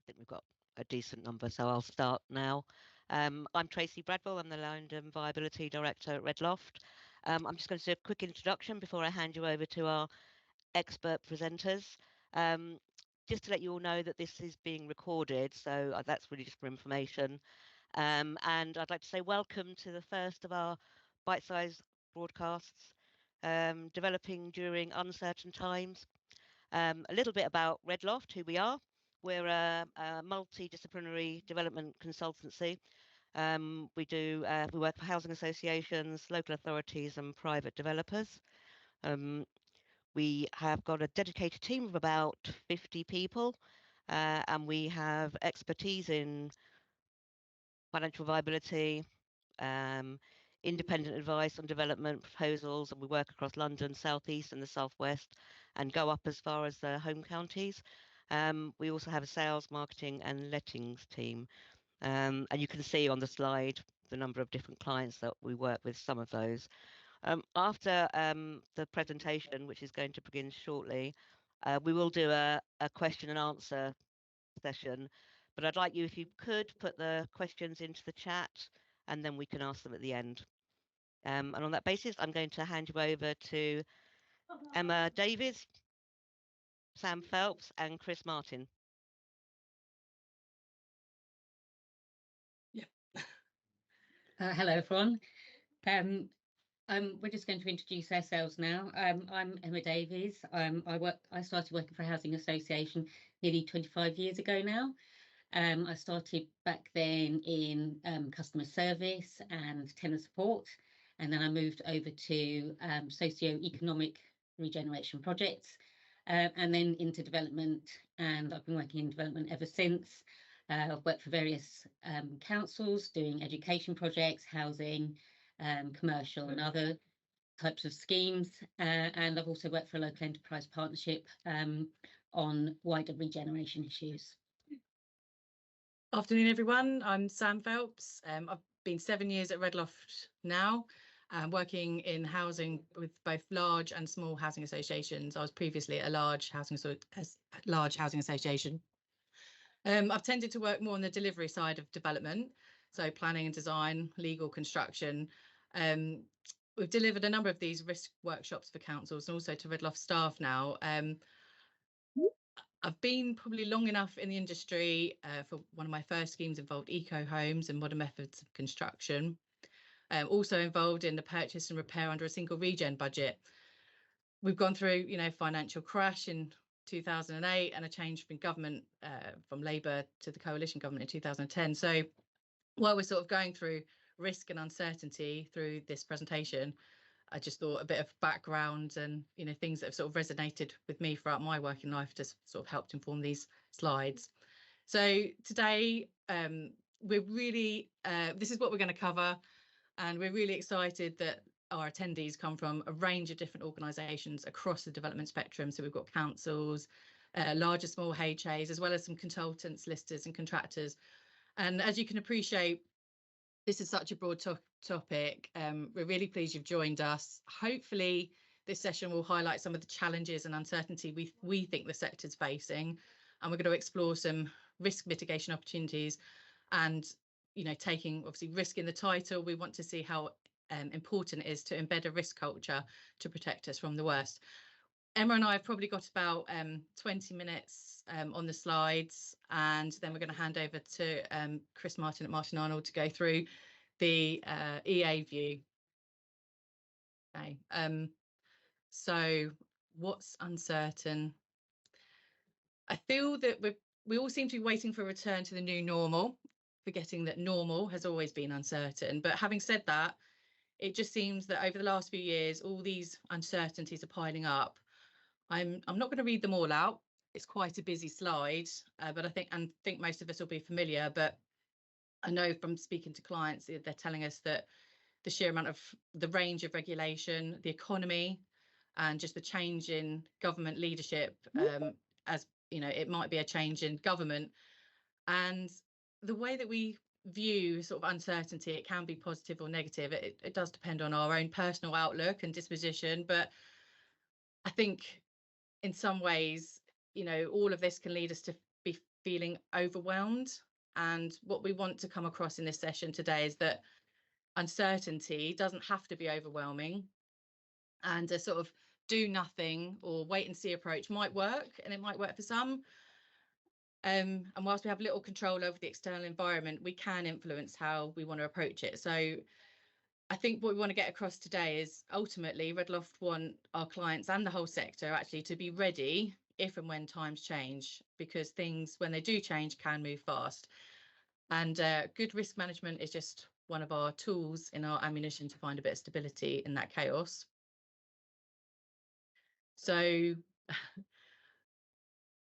think we've got a decent number, so I'll start now. I'm Tracy Bradwell. I'm the Land and Viability Director at Red Loft. I'm just going to do a quick introduction before I hand you over to our expert presenters. Just to let you all know that this is being recorded, so that's really just for information. And I'd like to say welcome to the first of our Bitesize broadcasts, developing during uncertain times. A little bit about Red Loft, who we are. We're a multidisciplinary development consultancy. We work for housing associations, local authorities, and private developers. We have got a dedicated team of about 50 people, and we have expertise in financial viability, independent advice on development proposals, and we work across London, South East and the South West, and go up as far as the home counties. We also have a sales, marketing and lettings team. And you can see on the slide the number of different clients that we work with, some of those. After the presentation, which is going to begin shortly, we will do a question and answer session, but I'd like you, if you could, put the questions into the chat and then we can ask them at the end. And on that basis, I'm going to hand you over to Emma Davies, Sam Phelps and Chris Martin. Yeah. Hello, everyone. We're just going to introduce ourselves now. I'm Emma Davies. I started working for a housing association nearly 25 years ago now. I started back then in customer service and tenant support, and then I moved over to socio-economic regeneration projects, and then into development, and I've been working in development ever since. I've worked for various councils doing education projects, housing, commercial and other types of schemes, and I've also worked for a local enterprise partnership on wider regeneration issues. Afternoon, everyone. I'm Sam Phelps. I've been 7 years at Red Loft now, working in housing with both large and small housing associations. I was previously at a large housing association. I've tended to work more on the delivery side of development, so planning and design, legal, construction. We've delivered a number of these risk workshops for councils and also to Red Loft staff now. I've been probably long enough in the industry for one of my first schemes involved eco homes and modern methods of construction. Also involved in the purchase and repair under a single regen budget. We've gone through, financial crash in 2008 and a change from government from Labour to the coalition government in 2010. So while we're sort of going through risk and uncertainty through this presentation, I just thought a bit of background and things that have sort of resonated with me throughout my working life just sort of helped inform these slides. So today we're really this is what we're going to cover, and we're really excited that our attendees come from a range of different organisations across the development spectrum. So we've got councils, large and small HAs, as well as some consultants, listers and contractors. And as you can appreciate, this is such a broad topic. We're really pleased you've joined us. Hopefully this session will highlight some of the challenges and uncertainty we think the sector's facing, and we're going to explore some risk mitigation opportunities. And taking obviously risk in the title, we want to see how important it is to embed a risk culture to protect us from the worst. Emma and I have probably got about 20 minutes on the slides, and then we're going to hand over to Chris Martin at Martin Arnold to go through the EA view. Okay, so what's uncertain? I feel that we all seem to be waiting for a return to the new normal, forgetting that normal has always been uncertain. But having said that, it just seems that over the last few years, all these uncertainties are piling up. I'm not going to read them all out. It's quite a busy slide, but I think most of us will be familiar. But I know from speaking to clients, they're telling us that the sheer amount of the range of regulation, the economy, and just the change in government leadership, as it might be a change in government, and the way that we view sort of uncertainty, it can be positive or negative. It does depend on our own personal outlook and disposition, but I think in some ways, all of this can lead us to be feeling overwhelmed. And what we want to come across in this session today is that uncertainty doesn't have to be overwhelming, and a sort of do nothing or wait and see approach might work, and it might work for some. And whilst we have little control over the external environment, we can influence how we want to approach it. So I think what we want to get across today is ultimately Red Loft want our clients and the whole sector actually to be ready if and when times change, because things, when they do change, can move fast. And good risk management is just one of our tools in our ammunition to find a bit of stability in that chaos. So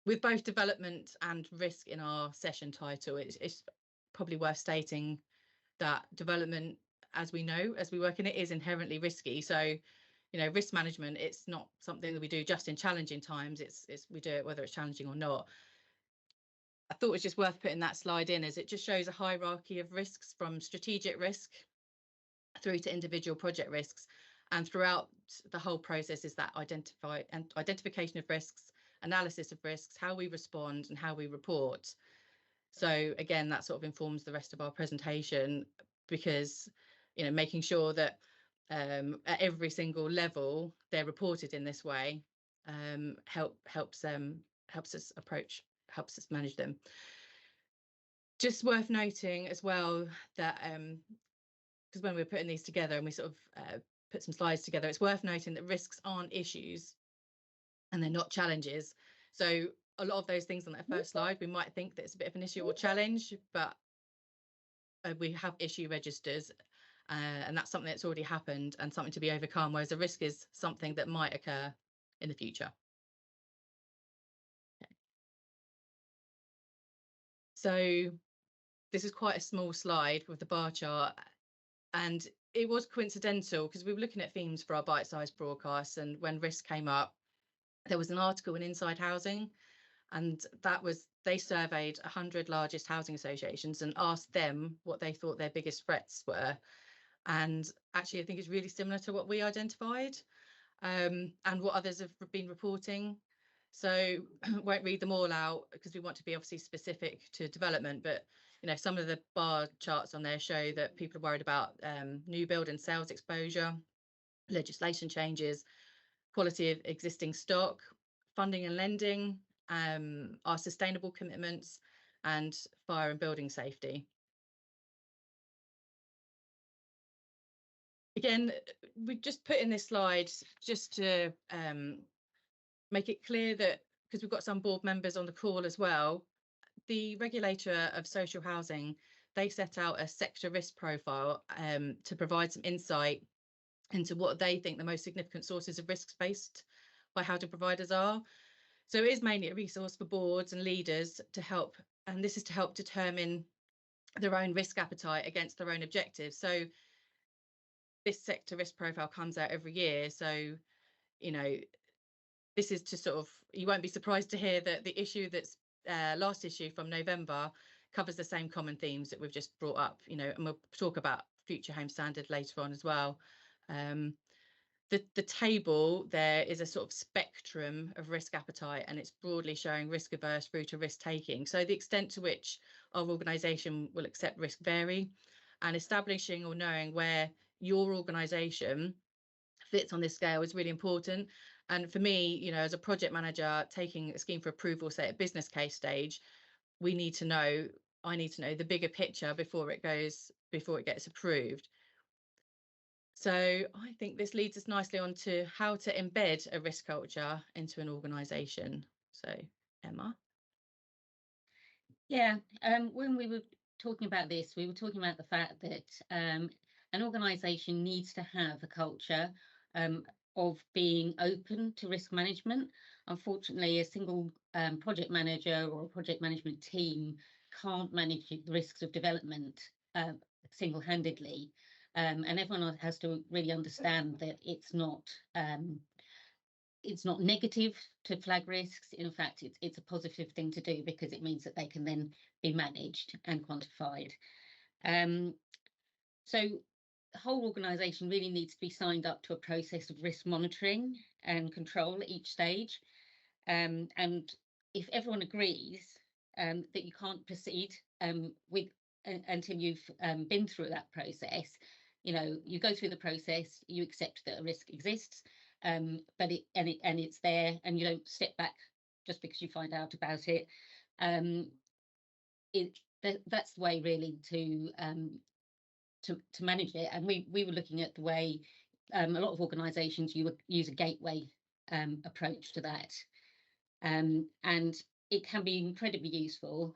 with both development and risk in our session title, it's probably worth stating that development, as we know, as we work in it, is inherently risky. So, you know, risk management, it's not something that we do just in challenging times. It's we do it whether it's challenging or not. I thought it was just worth putting that slide in, as it just shows a hierarchy of risks from strategic risk through to individual project risks. And throughout the whole process is that identification of risks, analysis of risks, how we respond and how we report. So again, that sort of informs the rest of our presentation, because, you know, making sure that at every single level they're reported in this way helps us manage them. Just worth noting as well that because when we're putting these together and we sort of put some slides together, it's worth noting that risks aren't issues and they're not challenges. So a lot of those things on that first slide, we might think that it's a bit of an issue or challenge, but we have issue registers, and that's something that's already happened and something to be overcome, whereas a risk is something that might occur in the future. Okay. So this is quite a small slide with the bar chart, and it was coincidental because we were looking at themes for our Bitesize broadcasts, and when risk came up, there was an article in Inside Housing, and that was, they surveyed 100 largest housing associations and asked them what they thought their biggest threats were. And actually, I think it's really similar to what we identified and what others have been reporting. So won't read them all out because we want to be obviously specific to development, but you know, some of the bar charts on there show that people are worried about new build and sales exposure, legislation changes, quality of existing stock, funding and lending, our sustainable commitments, and fire and building safety. Again, we just put in this slide just to make it clear that, because we've got some board members on the call as well, the regulator of social housing, they set out a sector risk profile to provide some insight into what they think the most significant sources of risks faced by housing providers are. So it is mainly a resource for boards and leaders to help, and this is to help determine their own risk appetite against their own objectives. So this sector risk profile comes out every year. So, you know, this is to sort of, you won't be surprised to hear that the issue that's last issue from November covers the same common themes that we've just brought up, you know, and we'll talk about future home standard later on as well. The table there is a sort of spectrum of risk appetite, and it's broadly showing risk averse through to risk taking. So the extent to which our organisation will accept risk vary, and establishing or knowing where your organisation fits on this scale is really important. And for me, you know, as a project manager taking a scheme for approval, say at business case stage, I need to know the bigger picture before it gets approved. So I think this leads us nicely on to how to embed a risk culture into an organisation. So Emma. Yeah, when we were talking about this, we were talking about the fact that an organisation needs to have a culture of being open to risk management. Unfortunately, a single project manager or a project management team can't manage the risks of development single-handedly. And everyone has to really understand that it's not negative to flag risks. In fact, it's a positive thing to do because it means that they can then be managed and quantified. So the whole organisation really needs to be signed up to a process of risk monitoring and control at each stage. And if everyone agrees that you can't proceed with until you've been through that process. You know, you go through the process, you accept that a risk exists, but it's there, and you don't step back just because you find out about it. That's the way really to manage it. And we were looking at the way a lot of organisations use a gateway approach to that, and it can be incredibly useful.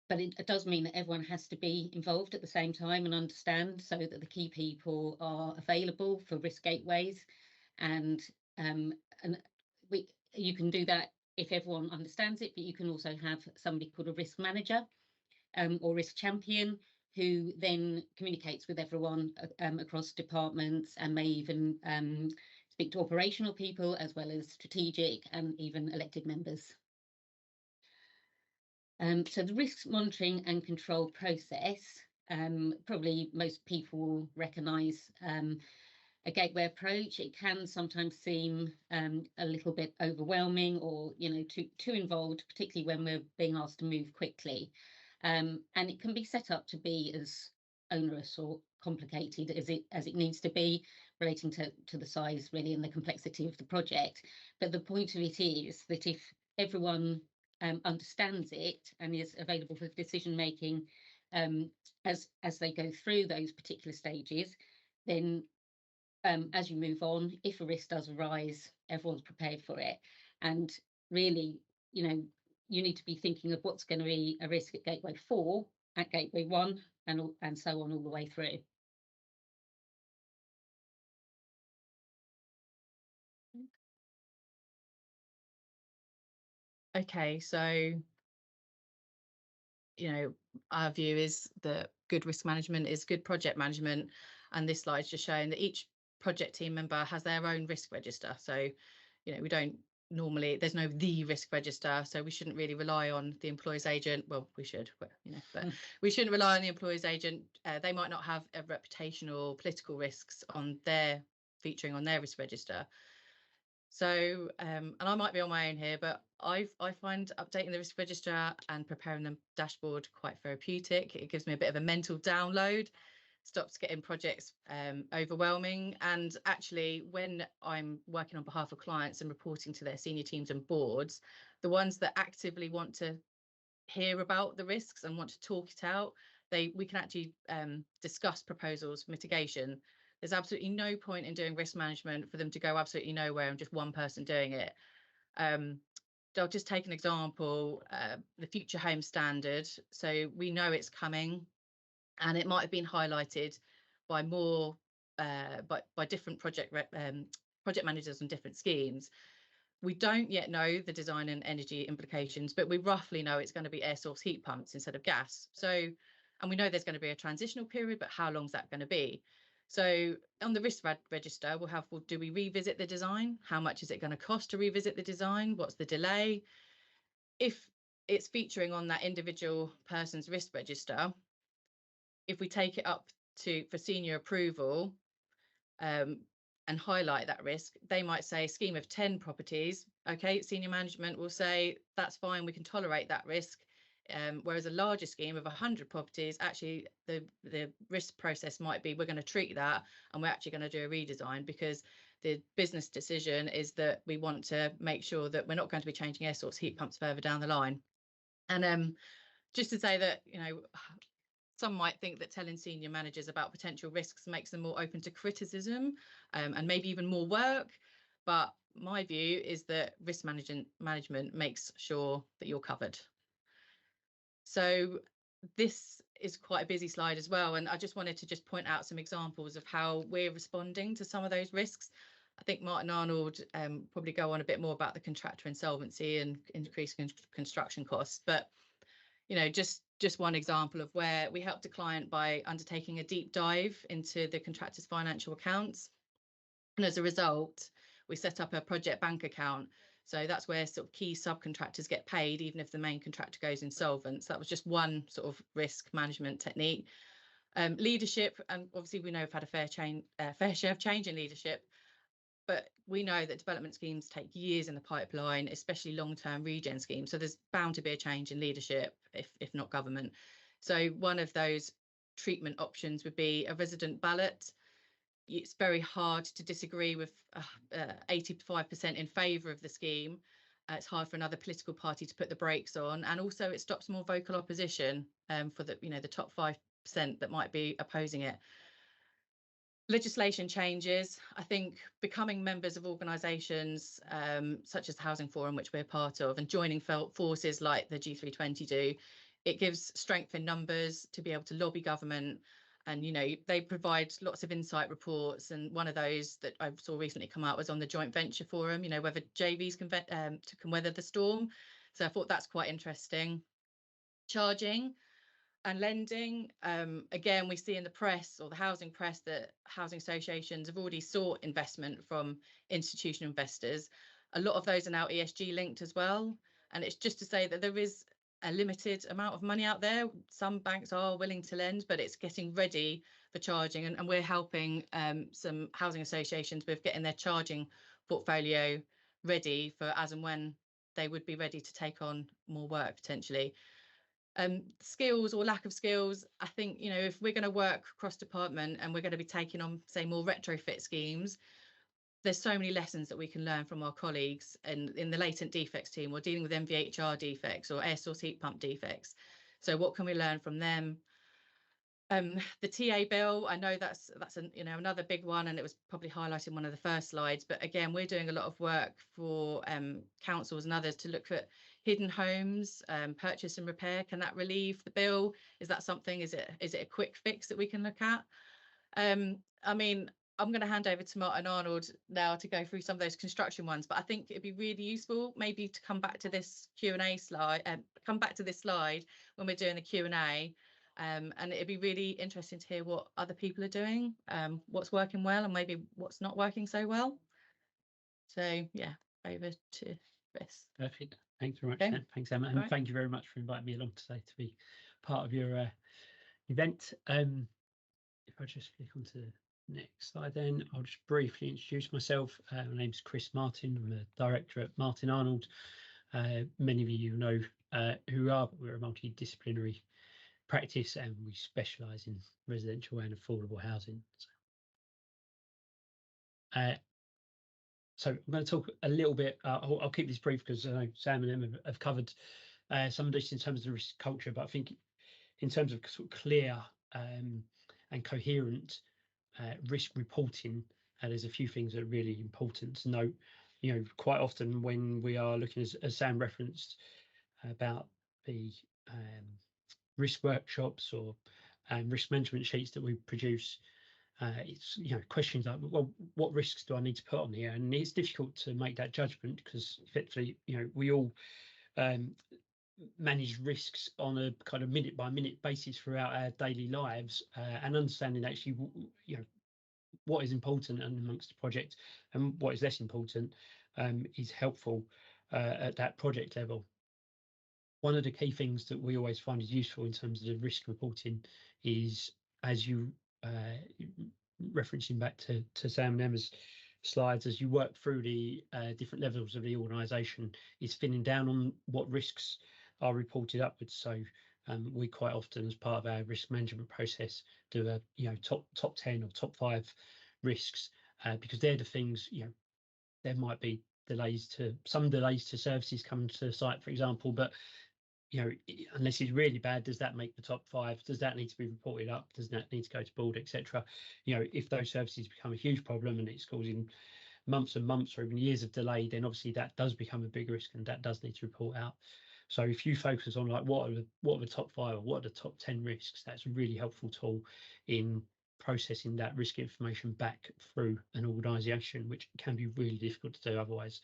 But it does mean that everyone has to be involved at the same time and understand, so that the key people are available for risk gateways, and you can do that if everyone understands it. But you can also have somebody called a risk manager or risk champion, who then communicates with everyone across departments, and may even speak to operational people as well as strategic and even elected members. So the risk monitoring and control process, probably most people will recognise a gateway approach. It can sometimes seem a little bit overwhelming, or too involved, particularly when we're being asked to move quickly. And it can be set up to be as onerous or complicated as it needs to be, relating to the size really and the complexity of the project. But the point of it is that if everyone understands it and is available for decision making as they go through those particular stages, then as you move on, if a risk does arise, everyone's prepared for it. And really, you need to be thinking of what's going to be a risk at Gateway 4, at Gateway 1, and so on all the way through. Okay, so our view is that good risk management is good project management, and this slide's just showing that each project team member has their own risk register. So we don't normally, there's no the risk register, so we shouldn't really rely on the employer's agent. Well, we should, but we shouldn't rely on the employer's agent. They might not have a reputational, political risks featuring on their risk register. So, and I might be on my own here, but I find updating the risk register and preparing the dashboard quite therapeutic. It gives me a bit of a mental download, stops getting projects overwhelming. And actually, when I'm working on behalf of clients and reporting to their senior teams and boards, the ones that actively want to hear about the risks and want to talk it out, we can actually discuss proposals for mitigation. There's absolutely no point in doing risk management for them to go absolutely nowhere and just one person doing it. I'll just take an example, the Future Home Standard. So we know it's coming, and it might have been highlighted by more by different project managers on different schemes. We don't yet know the design and energy implications, but we roughly know it's going to be air source heat pumps instead of gas. So, and we know there's going to be a transitional period, but how long is that going to be? So on the risk register, we'll have, well, do we revisit the design? How much is it going to cost to revisit the design? What's the delay? If it's featuring on that individual person's risk register, if we take it up for senior approval and highlight that risk, they might say scheme of 10 properties. Okay, senior management will say that's fine, we can tolerate that risk. Whereas a larger scheme of 100 properties, actually the risk process might be, we're going to treat that and we're actually going to do a redesign, because the business decision is that we want to make sure that we're not going to be changing air source heat pumps further down the line. And just to say that, some might think that telling senior managers about potential risks makes them more open to criticism and maybe even more work. But my view is that risk management makes sure that you're covered. So this is quite a busy slide as well, and I just wanted to just point out some examples of how we're responding to some of those risks. I think Martin Arnold probably go on a bit more about the contractor insolvency and increased construction costs, but just one example of where we helped a client by undertaking a deep dive into the contractor's financial accounts, and as a result we set up a project bank account. So that's where sort of key subcontractors get paid even if the main contractor goes insolvent. So that was just one sort of risk management technique. Leadership, and obviously we know we've had a fair share of change in leadership. But we know that development schemes take years in the pipeline, especially long-term regen schemes. So there's bound to be a change in leadership, if not government. So one of those treatment options would be a resident ballot. It's very hard to disagree with 85% in favour of the scheme. It's hard for another political party to put the brakes on, and also it stops more vocal opposition for the the top 5% that might be opposing it. Legislation changes. I think becoming members of organisations such as the Housing Forum, which we're part of, and joining forces like the G320 do, it gives strength in numbers to be able to lobby government. And they provide lots of insight reports, and one of those that I saw recently come out was on the joint venture forum, whether JVs can weather the storm. So I thought that's quite interesting. Charging and lending, again, we see in the press, or the housing press, that housing associations have already sought investment from institutional investors. A lot of those are now ESG linked as well, and it's just to say that there is a limited amount of money out there. Some banks are willing to lend, but it's getting ready for charging, and we're helping some housing associations with getting their charging portfolio ready for as and when they would be ready to take on more work potentially. Skills or lack of skills, I think if we're going to work cross department and we're going to be taking on, say, more retrofit schemes, there's so many lessons that we can learn from our colleagues in the latent defects team, or dealing with MVHR defects or air source heat pump defects. So what can we learn from them? The TA bill, I know that's another big one, and it was probably highlighted in one of the first slides. But again, we're doing a lot of work for councils and others to look at hidden homes, purchase and repair. Can that relieve the bill? Is that something? Is it a quick fix that we can look at? I mean, I'm going to hand over to Martin Arnold now to go through some of those construction ones, but I think it'd be really useful maybe to come back to this Q&A slide, come back to this slide when we're doing the Q&A. And it'd be really interesting to hear what other people are doing, what's working well and maybe what's not working so well. So yeah, over to Chris. Perfect. Thanks very much. Okay. Thanks, Emma, and thank you very much for inviting me along today to be part of your event. If I just click onto the next slide, then I'll just briefly introduce myself. My name's Chris Martin. I'm a director at Martin Arnold. Many of you know who we are, but we're a multidisciplinary practice, and we specialise in residential and affordable housing. So I'm going to talk a little bit. I'll keep this brief because I know Sam and Emma have covered some of this in terms of the risk culture, but I think in terms of sort of clear and coherent risk reporting, there's a few things that are really important to note. Quite often when we are looking, as Sam referenced, about the risk workshops or risk management sheets that we produce, it's questions like, well, what risks do I need to put on here? And it's difficult to make that judgment because effectively we all manage risks on a kind of minute by minute basis throughout our daily lives, and understanding actually what is important and amongst the project and what is less important is helpful at that project level. One of the key things that we always find is useful in terms of the risk reporting is, as you referencing back to Sam and Emma's slides, as you work through the different levels of the organisation, is thinning down on what risks are reported upwards. So we quite often, as part of our risk management process, do a top 10 or top 5 risks because they're the things. There might be delays to services coming to the site, for example, but unless it's really bad, does that make the top 5? Does that need to be reported up? Does that need to go to board, etc.? If those services become a huge problem and it's causing months and months or even years of delay, then obviously that does become a big risk and that does need to report out. So if you focus on like what are the top 5 or what are the top 10 risks, that's a really helpful tool in processing that risk information back through an organisation, which can be really difficult to do otherwise.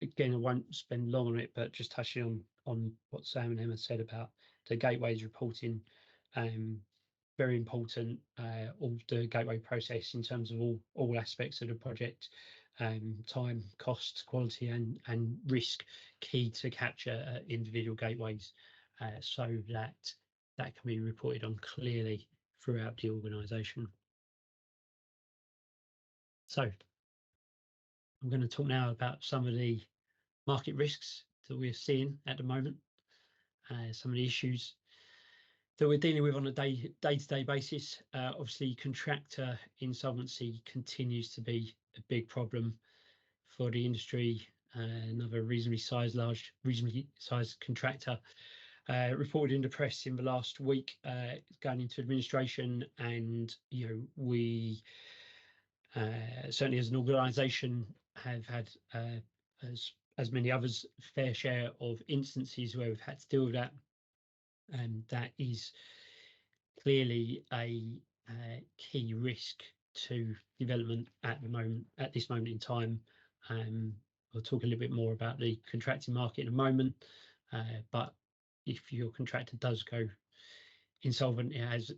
Again, I won't spend long on it, but just touching on what Sam and Emma said about the gateways reporting, very important. All the gateway process in terms of all aspects of the project, time, cost, quality, and risk, key to capture individual gateways, so that can be reported on clearly throughout the organisation. So I'm going to talk now about some of the market risks that we're seeing at the moment, some of the issues that we're dealing with on a day-to-day basis. Obviously, contractor insolvency continues to be a big problem for the industry. Another reasonably sized contractor reported in the press in the last week going into administration, and we certainly as an organisation have had as many others fair share of instances where we've had to deal with that, and that is clearly a key risk to development at this moment in time. We'll talk a little bit more about the contracting market in a moment, but if your contractor does go insolvent, it has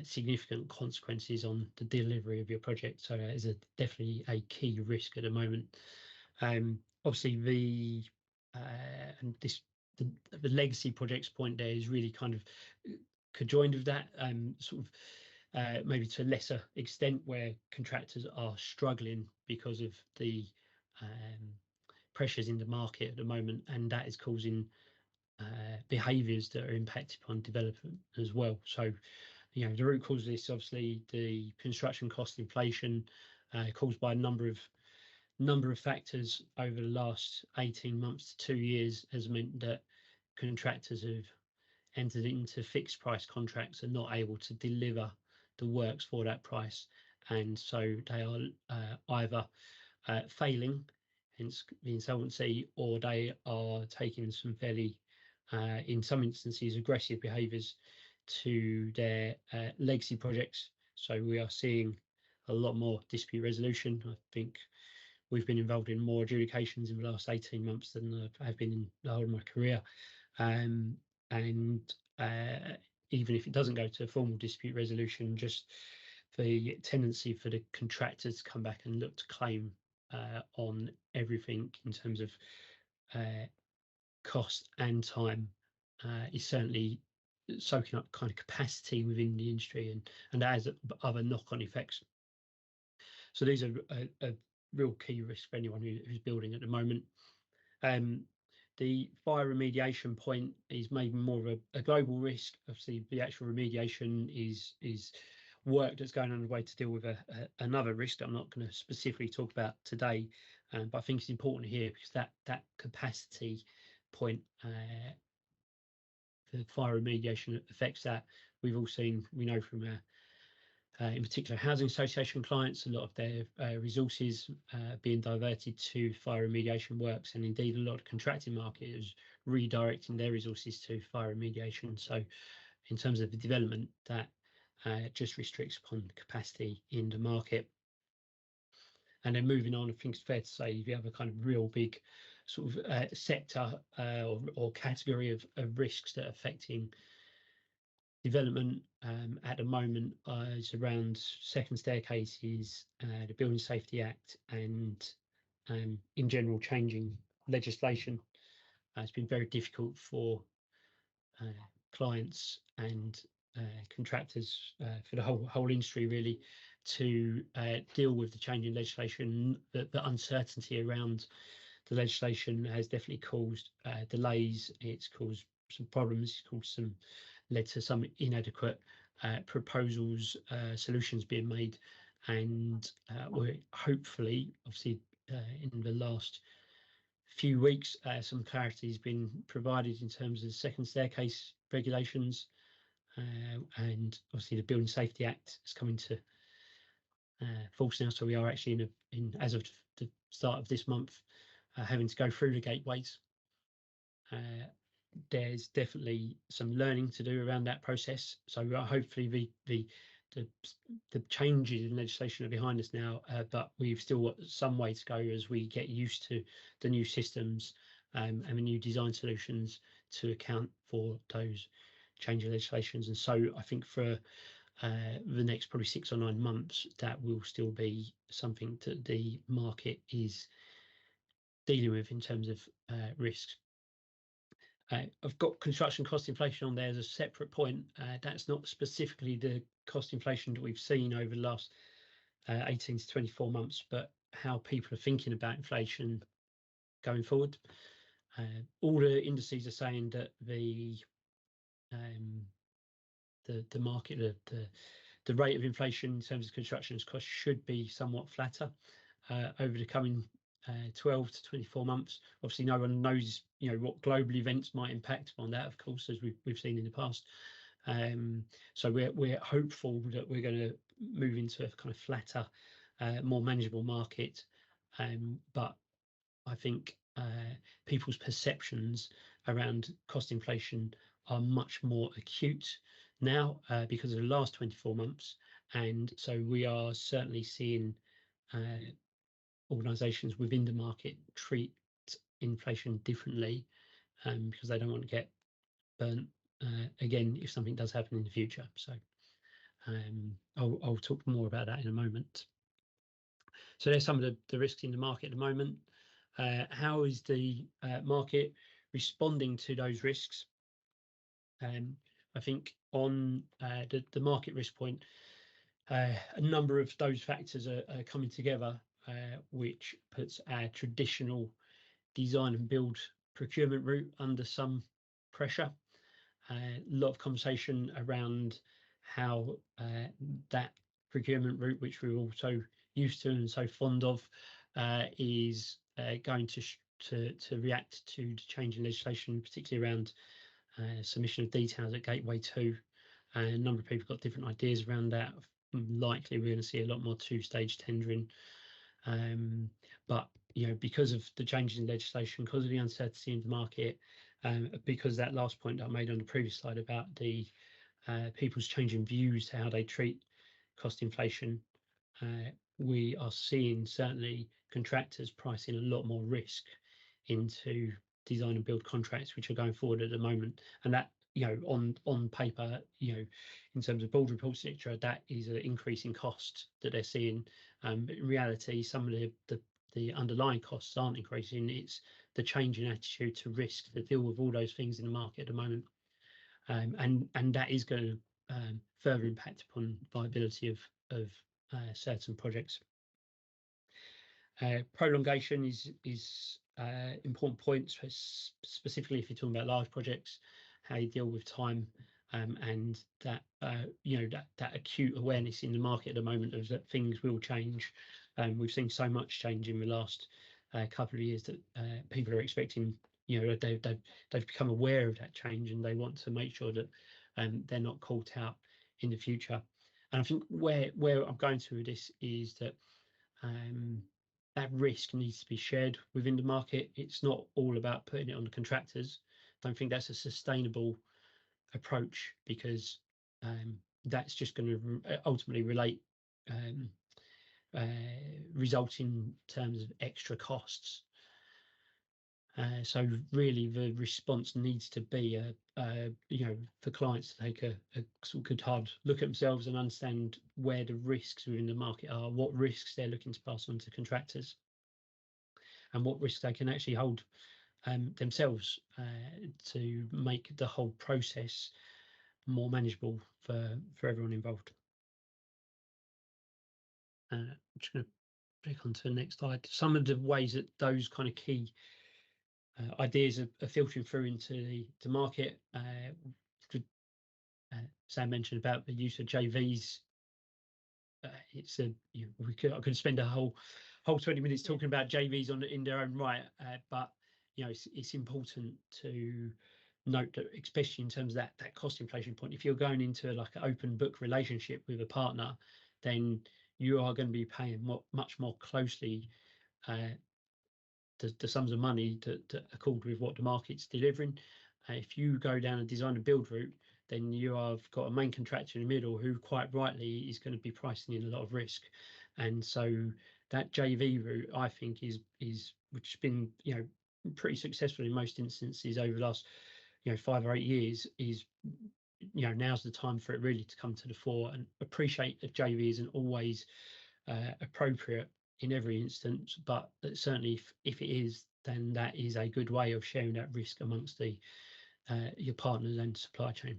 significant consequences on the delivery of your project. So that is definitely a key risk at the moment. Obviously, the legacy projects point there is really kind of conjoined with that, maybe to a lesser extent, where contractors are struggling because of the pressures in the market at the moment, and that is causing behaviours that are impacted upon development as well. So, the root cause of this, obviously, the construction cost inflation caused by a number of factors over the last 18 months to 2 years, has meant that contractors have entered into fixed price contracts are not able to deliver the works for that price, and so they are either failing, hence the insolvency, or they are taking some fairly in some instances aggressive behaviours to their legacy projects. So we are seeing a lot more dispute resolution. I think we've been involved in more adjudications in the last 18 months than I have been in the whole of my career. And even if it doesn't go to formal dispute resolution, just the tendency for the contractors to come back and look to claim on everything in terms of cost and time is certainly soaking up kind of capacity within the industry, and that has other knock-on effects. So these are a real key risk for anyone who's building at the moment. The fire remediation point is maybe more of a global risk. Obviously, the actual remediation is work that's going underway to deal with another risk that I'm not going to specifically talk about today, but I think it's important here because that capacity point for fire remediation affects that. We've all seen, we know from in particular housing association clients, a lot of their resources being diverted to fire remediation works, and indeed a lot of contracting market is redirecting their resources to fire remediation. So in terms of the development, that just restricts upon capacity in the market. And then moving on, I think it's fair to say the other kind of real big sort of sector or category of risks that are affecting development at the moment is around second staircases, the Building Safety Act, and in general changing legislation. It's been very difficult for clients and contractors for the whole industry really to deal with the changing legislation. The uncertainty around the legislation has definitely caused delays. It's caused some problems. It's led to some inadequate proposals, solutions being made, and we're hopefully, obviously, in the last few weeks, some clarity has been provided in terms of second staircase regulations, and obviously the Building Safety Act is coming to force now. So we are actually in as of the start of this month having to go through the gateways. There's definitely some learning to do around that process. So hopefully the changes in legislation are behind us now, but we've still got some way to go as we get used to the new systems and the new design solutions to account for those changing legislations. And so I think for the next probably 6 or 9 months, that will still be something that the market is dealing with in terms of risks. I've got construction cost inflation on there as a separate point. That's not specifically the cost inflation that we've seen over the last 18 to 24 months, but how people are thinking about inflation going forward. All the indices are saying that the market, the rate of inflation in terms of construction costs should be somewhat flatter over the coming 12 to 24 months. Obviously, no one knows, what global events might impact on that, of course, as we've seen in the past. So we're hopeful that we're going to move into a kind of flatter, more manageable market. But I think people's perceptions around cost inflation are much more acute now because of the last 24 months. And so we are certainly seeing organisations within the market treat inflation differently because they don't want to get burnt again if something does happen in the future. So I'll talk more about that in a moment. So there's some of the risks in the market at the moment. How is the market responding to those risks? I think on the market risk point, a number of those factors are coming together, which puts our traditional design and build procurement route under some pressure. A lot of conversation around how that procurement route, which we're all so used to and so fond of, is going to react to the change in legislation, particularly around submission of details at Gateway 2. A number of people got different ideas around that. Likely we're going to see a lot more two-stage tendering. But because of the changes in legislation, because of the uncertainty in the market, because that last point I made on the previous slide about the people's changing views to how they treat cost inflation, we are seeing certainly contractors pricing a lot more risk into design and build contracts which are going forward at the moment. And that, on paper, in terms of board reports, etc., that is an increase in cost that they're seeing. But in reality, some of the underlying costs aren't increasing. It's the change in attitude to risk to deal with all those things in the market at the moment. And that is going to further impact upon viability of certain projects. Prolongation is important point, specifically if you're talking about large projects, how you deal with time, and that that acute awareness in the market at the moment of that things will change. We've seen so much change in the last couple of years that people are expecting. They've become aware of that change and they want to make sure that they're not caught out in the future. And I think where I'm going to with this is that that risk needs to be shared within the market. It's not all about putting it on the contractors. I don't think that's a sustainable approach because that's just going to ultimately result in terms of extra costs. So really the response needs to be for clients to take a sort of good hard look at themselves and understand where the risks within the market are, what risks they're looking to pass on to contractors, and what risks they can actually hold themselves to make the whole process more manageable for everyone involved. I'm just going to click on to the next slide. Some of the ways that those kind of key ideas are filtering through into the market. Sam mentioned about the use of JVs. It's I could spend a whole 20 minutes talking about JVs in their own right, but it's important to note that, especially in terms of that cost inflation point, if you're going into like an open book relationship with a partner, then you are going to be paying much more closely the sums of money that accord with what the market's delivering. If you go down a design and build route, then you have got a main contractor in the middle who quite rightly is going to be pricing in a lot of risk. And so that JV route, I think, is which has been pretty successful in most instances over the last 5 or 8 years, is now's the time for it really to come to the fore. And appreciate that JV isn't always appropriate in every instance, but certainly if it is, then that is a good way of sharing that risk amongst your partners and supply chain.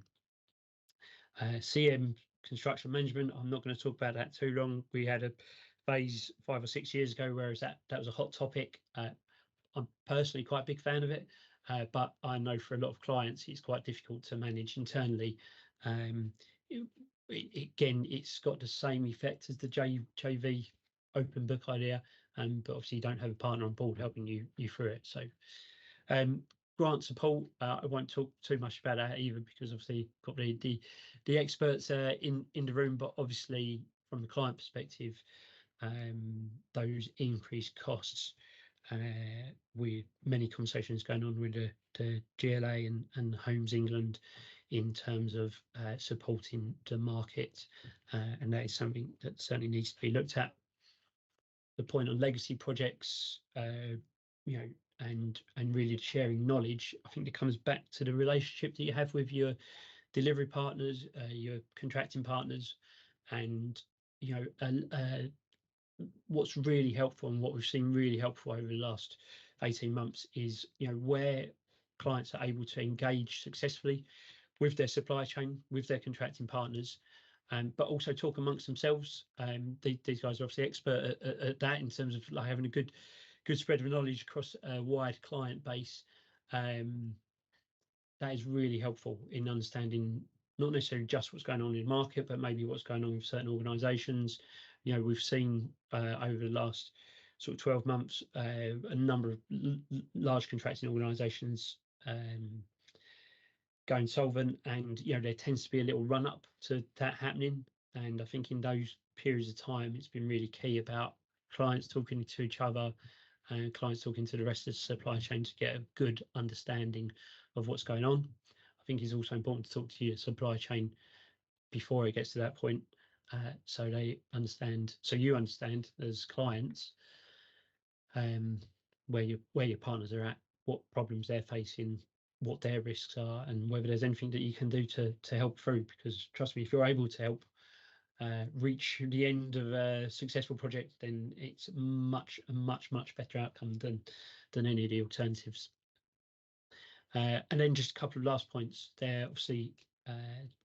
CM construction management. I'm not going to talk about that too long. We had a phase 5 or 6 years ago, whereas that was a hot topic. I'm personally quite a big fan of it, but I know for a lot of clients it's quite difficult to manage internally. Again, it's got the same effect as the JV open book idea, but obviously you don't have a partner on board helping you through it. So grant support, I won't talk too much about that either, because obviously got the experts in the room, but obviously from the client perspective, those increased costs, with many conversations going on with the GLA and Homes England in terms of supporting the market, and that is something that certainly needs to be looked at. The point on legacy projects, you know, and really sharing knowledge, I think it comes back to the relationship that you have with your delivery partners, your contracting partners, and you know, what's really helpful and what we've seen really helpful over the last 18 months is, you know, where clients are able to engage successfully with their supply chain, with their contracting partners, but also talk amongst themselves. These guys are obviously expert at that in terms of like having a good spread of knowledge across a wide client base. That is really helpful in understanding not necessarily just what's going on in the market, but maybe what's going on with certain organisations. You know, we've seen over the last sort of 12 months a number of large contracting organisations going solvent, and you know there tends to be a little run up to that happening. And I think in those periods of time, it's been really key about clients talking to each other and clients talking to the rest of the supply chain to get a good understanding of what's going on. I think it's also important to talk to your supply chain before it gets to that point, so they understand, so you understand as clients where your partners are at, what problems they're facing, what their risks are, and whether there's anything that you can do to help through. Because trust me, if you're able to help reach the end of a successful project, then it's a much better outcome than any of the alternatives. And then just a couple of last points there. Obviously,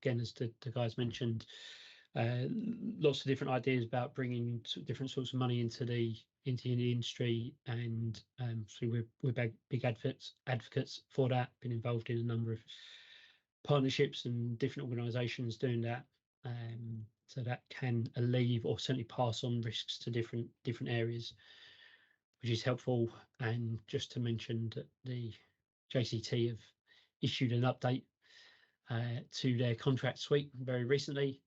again, as the guys mentioned, lots of different ideas about bringing different sorts of money into the industry, and so we're big advocates for that. Been involved in a number of partnerships and different organisations doing that, so that can alleviate or certainly pass on risks to different areas, which is helpful. And just to mention that the JCT have issued an update to their contract suite very recently,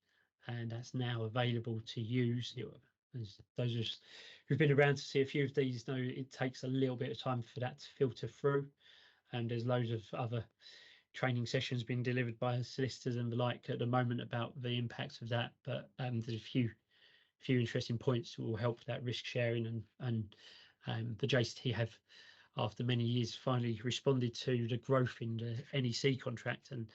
and that's now available to use. Those of us who've been around to see a few of these know it takes a little bit of time for that to filter through, and there's loads of other training sessions being delivered by solicitors and the like at the moment about the impacts of that, but there's a few interesting points that will help that risk sharing, and the JCT have, after many years, finally responded to the growth in the NEC contract, and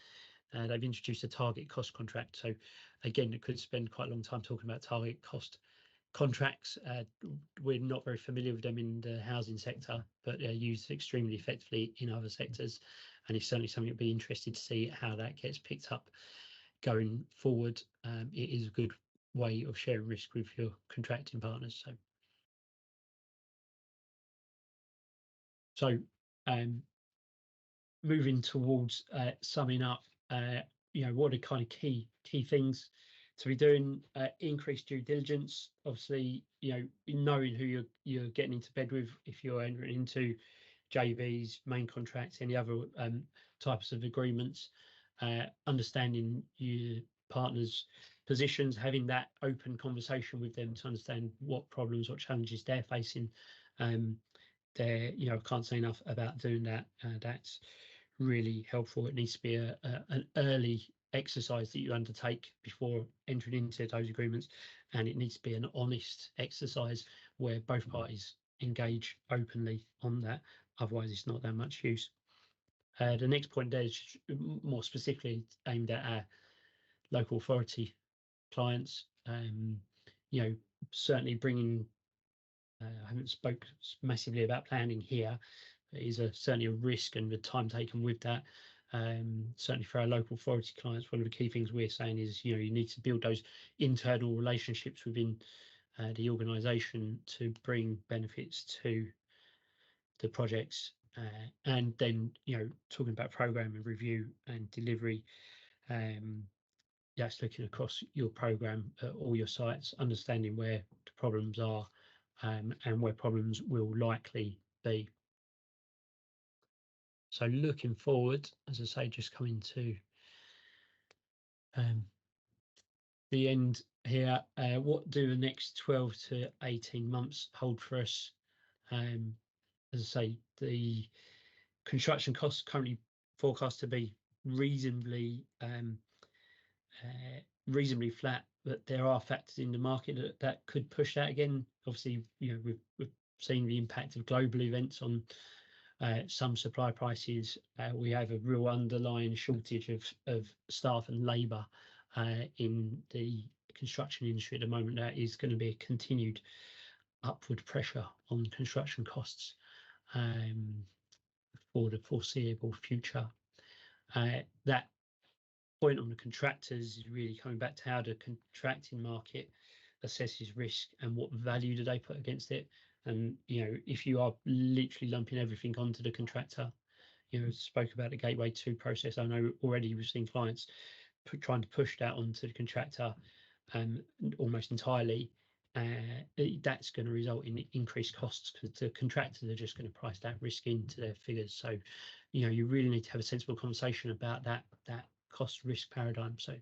they've introduced a target cost contract. So again, it could spend quite a long time talking about target cost contracts. We're not very familiar with them in the housing sector, but they're used extremely effectively in other sectors, and it's certainly something to be interested to see how that gets picked up going forward. It is a good way of sharing risk with your contracting partners. So moving towards summing up, you know, what are kind of key things to be doing? Increased due diligence, obviously, you know, knowing who you're getting into bed with if you're entering into JVs, main contracts, any other types of agreements, understanding your partners' positions, having that open conversation with them to understand what problems, what challenges they're facing. You know, I can't say enough about doing that. That's really helpful. It needs to be an early exercise that you undertake before entering into those agreements, and it needs to be an honest exercise where both parties engage openly on that. Otherwise, it's not that much use. The next point there is more specifically aimed at our local authority clients. You know, certainly bringing. I haven't spoke massively about planning here. It is certainly a risk and the time taken with that. Certainly for our local authority clients, one of the key things we're saying is, you need to build those internal relationships within the organisation to bring benefits to the projects. And then, talking about programme and review and delivery, that's looking across your programme at all your sites, understanding where the problems are, and where problems will likely be. So looking forward, as I say, just coming to the end here, what do the next 12 to 18 months hold for us? As I say, the construction costs currently forecast to be reasonably flat, but there are factors in the market that could push that again. Obviously, we've seen the impact of global events on some supply prices. We have a real underlying shortage of staff and labour in the construction industry at the moment. That is going to be a continued upward pressure on construction costs for the foreseeable future. That point on the contractors is really coming back to how the contracting market assesses risk and what value do they put against it. And if you are literally lumping everything onto the contractor, spoke about the Gateway 2 process. I know already we've seen clients trying to push that onto the contractor almost entirely. That's going to result in increased costs because the contractors are just going to price that risk into their figures. So, you really need to have a sensible conversation about that cost risk paradigm. So,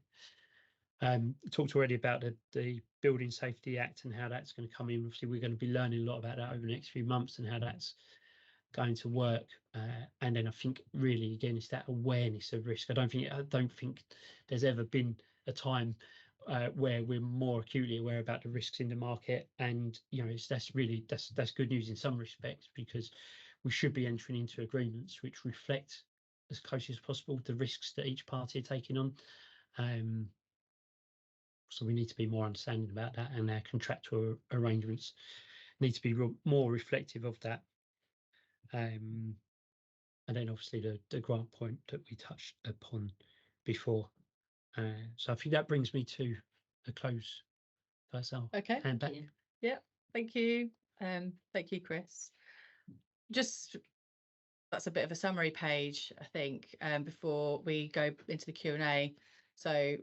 talked already about the Building Safety Act and how that's going to come in. Obviously, we're going to be learning a lot about that over the next few months and how that's going to work. And then I think really again it's that awareness of risk. I don't think there's ever been a time where we're more acutely aware about the risks in the market, and that's good news in some respects, because we should be entering into agreements which reflect as closely as possible the risks that each party are taking on. So we need to be more understanding about that, and our contractual arrangements need to be more reflective of that. And then obviously the grant point that we touched upon before. So I think that brings me to a close. Okay. Hand back. Yeah, thank you. Thank you, Chris. Just that's a bit of a summary page, I think, before we go into the Q&A. So,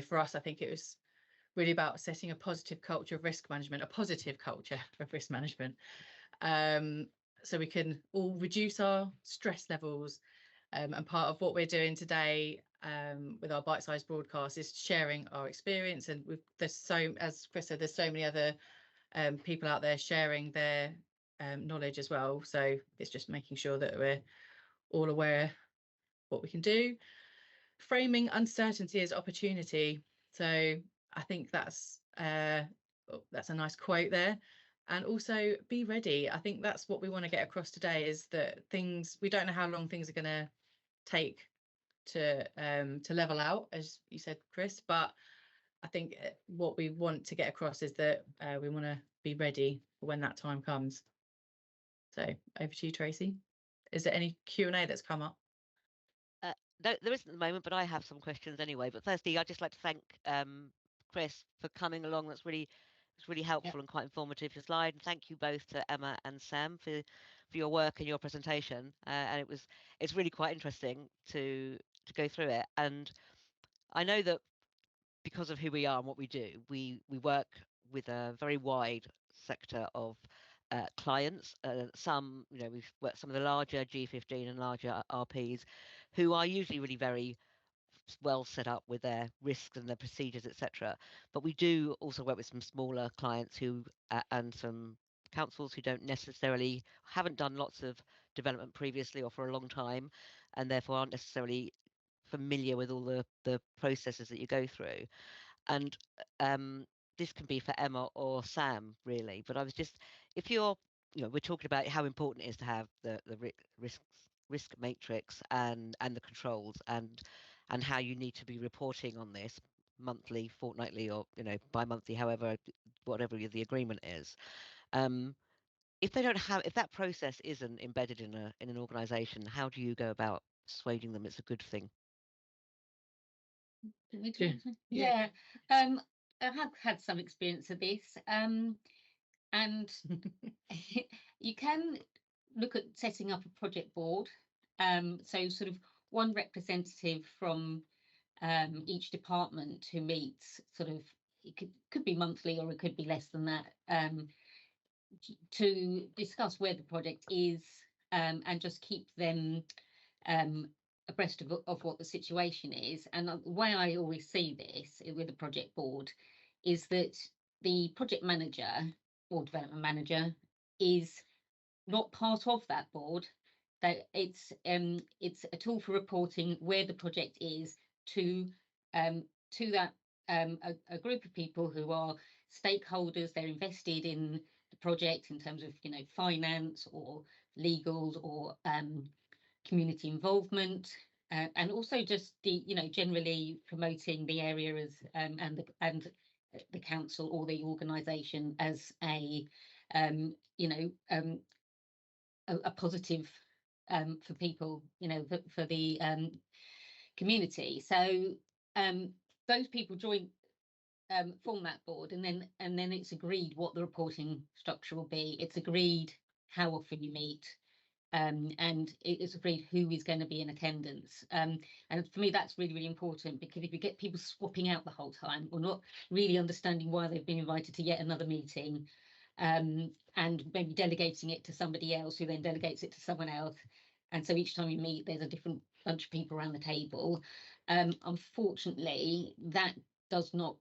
for us, I think it was really about setting a positive culture of risk management, so we can all reduce our stress levels. And part of what we're doing today with our Bitesize Broadcast is sharing our experience. And as Chris said, there's so many other people out there sharing their knowledge as well. So it's just making sure that we're all aware what we can do. Framing uncertainty as opportunity. So I think that's a nice quote there. And also be ready. I think that's what we want to get across today, is that we don't know how long things are going to take to level out, as you said, Chris, but I think what we want to get across is that we want to be ready for when that time comes. So over to you, Tracy. Is there any Q&A that's come up? No, there isn't at the moment, but I have some questions anyway. But firstly, I'd just like to thank Chris for coming along. It's really helpful and quite informative, your slide. And thank you both to Emma and Sam for your work and your presentation. And it's really quite interesting to go through it. And I know that because of who we are and what we do, we work with a very wide sector of clients. Some, we've worked some of the larger G15 and larger RPs, who are usually really very well set up with their risks and their procedures, etc. But we do also work with some smaller clients who and some councils who haven't done lots of development previously or for a long time, and therefore aren't necessarily familiar with all the processes that you go through. And this can be for Emma or Sam, really. But I was just, if you're, we're talking about how important it is to have the risk matrix and the controls and how you need to be reporting on this monthly, fortnightly, or bi-monthly, whatever the agreement is. If that process isn't embedded in an organization, how do you go about persuading them it's a good thing? Yeah. I have had some experience of this, and you can look at setting up a project board. So sort of one representative from each department who meets sort of, it could be monthly or it could be less than that, to discuss where the project is, and just keep them abreast of what the situation is. And the way I always see this with a project board is that the project manager or development manager is not part of that board. That it's a tool for reporting where the project is to that a group of people who are stakeholders. They're invested in the project in terms of, you know, finance or legals or community involvement, and also just the, you know, generally promoting the area as and the council or the organisation as a you know, a positive for people, you know, for the community. So those people join, form that board, and then it's agreed what the reporting structure will be. It's agreed how often you meet, and it's agreed who is going to be in attendance. And for me, that's really, really important, because if you get people swapping out the whole time or not really understanding why they've been invited to yet another meeting, and maybe delegating it to somebody else who then delegates it to someone else, and so each time you meet there's a different bunch of people around the table, unfortunately that does not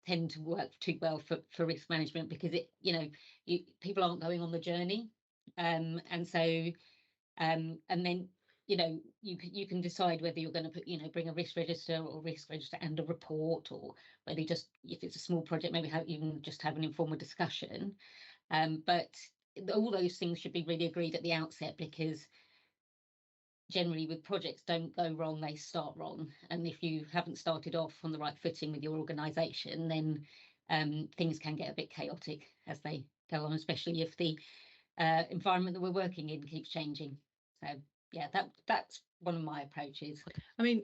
tend to work too well for risk management, because it, you know, people aren't going on the journey, and so and then, you know, you can decide whether you're going to put, you know, bring a risk register and a report, or whether you just, if it's a small project, maybe even just have an informal discussion. But all those things should be really agreed at the outset, because generally with projects, don't go wrong, they start wrong. And if you haven't started off on the right footing with your organisation, then things can get a bit chaotic as they go on, especially if the environment that we're working in keeps changing. So yeah, that's one of my approaches. I mean,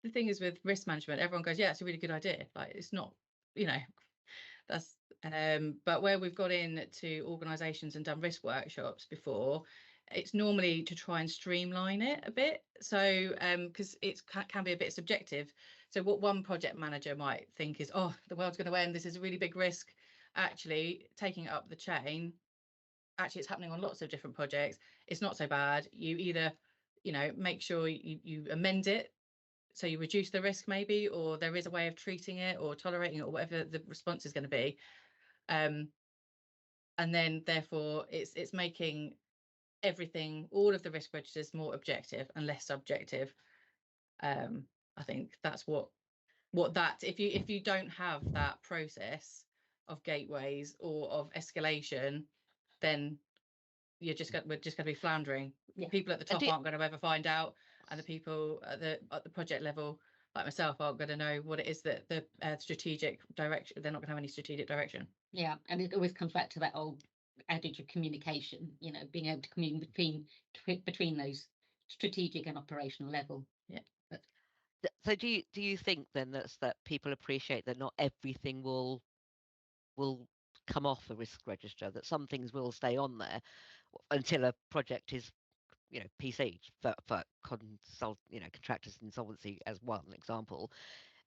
the thing is with risk management, everyone goes, yeah, it's a really good idea. Like, it's not, you know, that's but where we've got into organisations and done risk workshops before, it's normally to try and streamline it a bit. So because it can be a bit subjective. So what one project manager might think is, oh, the world's going to end, this is a really big risk. Actually, taking it up the chain, actually it's happening on lots of different projects, it's not so bad. You either, you know, make sure you amend it, so you reduce the risk maybe, or there is a way of treating it or tolerating it, or whatever the response is going to be, and then therefore it's making everything, all of the risk registers, more objective and less subjective. I think that's what that, if you don't have that process of gateways or of escalation, then we're just going to be floundering. Yeah. People at the top aren't going to ever find out, and the people at the project level, like myself, aren't going to know what it is that the strategic direction. They're not going to have any strategic direction. Yeah, and it always comes back to that old adage of communication. You know, being able to communicate between those strategic and operational level. Yeah. So do you think then that people appreciate that not everything will come off the risk register, that some things will stay on there until a project is, you know, PC'd for contractors insolvency as one example.